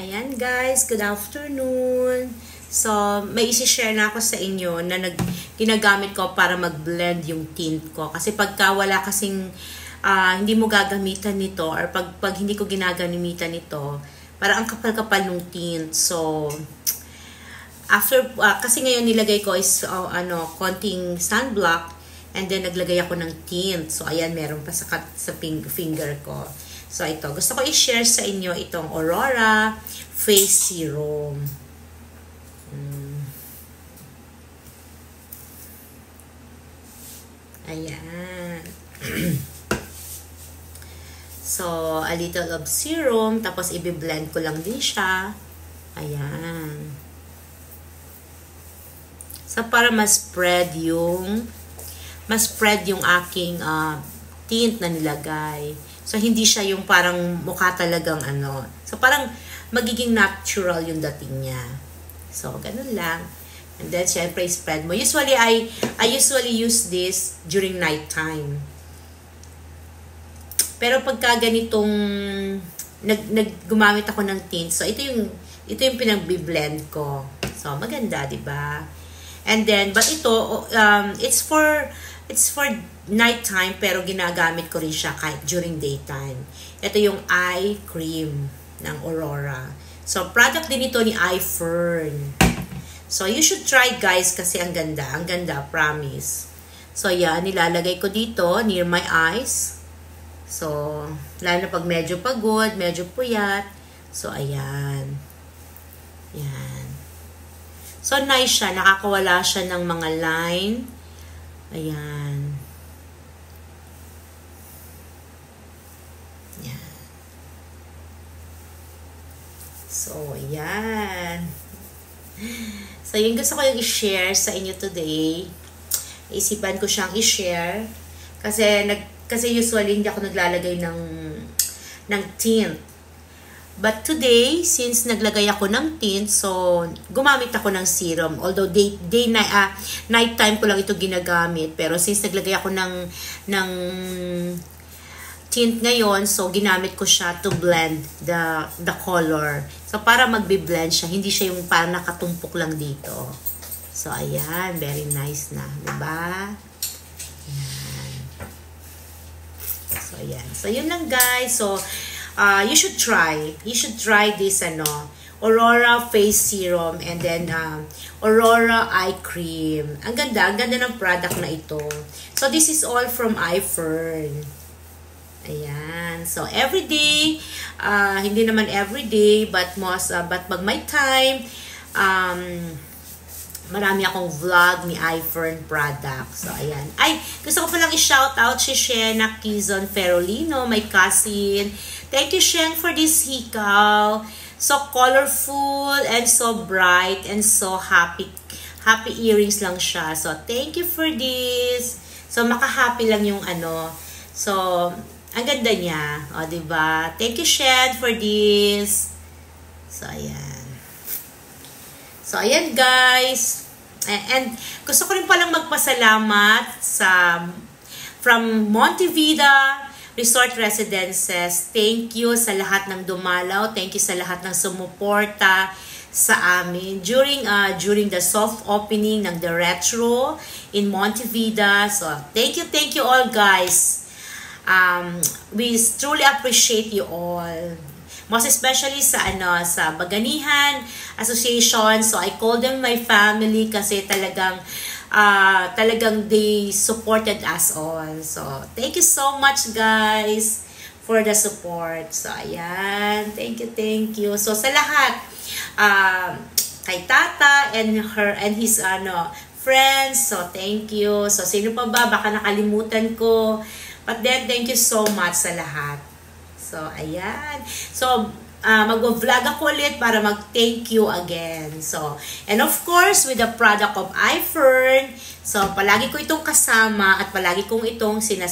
Ayan guys, good afternoon. So, may isi-share na ako sa inyo na ginagamit ko para mag-blend yung tint ko. Kasi pagka wala kasing hindi mo gagamitan nito or pag hindi ko ginagamitan nito, parang ang kapal-kapal ng tint. So, after kasi ngayon nilagay ko is konting sunblock and then naglagay ako ng tint. So, ayan, meron pa sa finger ko. So, ito. Gusto ko i-share sa inyo itong Aurora Face Serum. Ayan. So, a little of serum. Tapos, i-blend ko lang din siya. Ayan. So, para ma-spread yung aking tint na nilagay. So, hindi siya yung parang mukha talagang So, parang magiging natural yung dating niya. So, ganun lang. And then, syempre, spread mo. Usually, I usually use this during night time. Pero pagka ganitong gumamit ako ng tint, so ito yung pinag-blend ko. So, maganda, 'di ba? And then, but ito, it's for nighttime, pero ginagamit ko rin siya kahit during daytime. Ito yung eye cream ng Aurora. So, product din ito ni iFern. So, you should try guys kasi ang ganda. Ang ganda, promise. So, yan, nilalagay ko dito near my eyes. So, lalo na pag medyo pagod, medyo puyat. So, ayan. Yan. So, nice siya. Nakakawala siya ng mga line. Ayan. Yan. So, ayan. So, yung gusto ko yung i-share sa inyo today. Isipan ko siyang i-share. Kasi usually hindi ako naglalagay ng tint. But today, since naglagay ako ng tint, so gumamit ako ng serum. Although night time ko lang ito ginagamit. Pero since naglagay ako ng tint ngayon, so ginamit ko siya to blend the color. So para magbe-blend siya, hindi siya yung parang nakatumpok lang dito. So ayan, very nice na, 'di ba? Ayan. So ayan. So yun lang guys. So you should try this Aurora Face Serum and then Aurora Eye Cream. Ang ganda ng product na ito. So this is all from iFern. Ayan. So everyday, hindi naman everyday but pag may time, marami akong vlog ni iFern product. So, ayan. Ay, gusto ko palang i-shout out si Shena Quizon Ferolino, my cousin. Thank you, Shen, for this hikaw. So colorful and so bright and so happy. Happy earrings lang siya. So, thank you for this. So, maka-happy lang yung So, ang ganda niya. O, diba? Thank you, Shen, for this. So, ayan. So, ayan guys. And gusto ko rin palang magpasalamat from Montevida Resort Residences. Thank you sa lahat ng dumalaw. Thank you sa lahat ng sumuporta sa amin during the soft opening ng The Retro in Montevida. So, thank you all guys. We truly appreciate you all. Most especially sa Baganihan Association. So I call them my family kasi talagang they supported us all. So thank you so much guys for the support. So ayan, thank you. So sa lahat kay Tata and his friends. So thank you. So sino pa ba, baka nakalimutan ko. But then thank you so much sa lahat. So, ayan. So, mag-vlog ako ulit para mag-thank you again. So, and of course, with the product of iFern. So, palagi ko itong kasama at palagi kong itong sinasabi.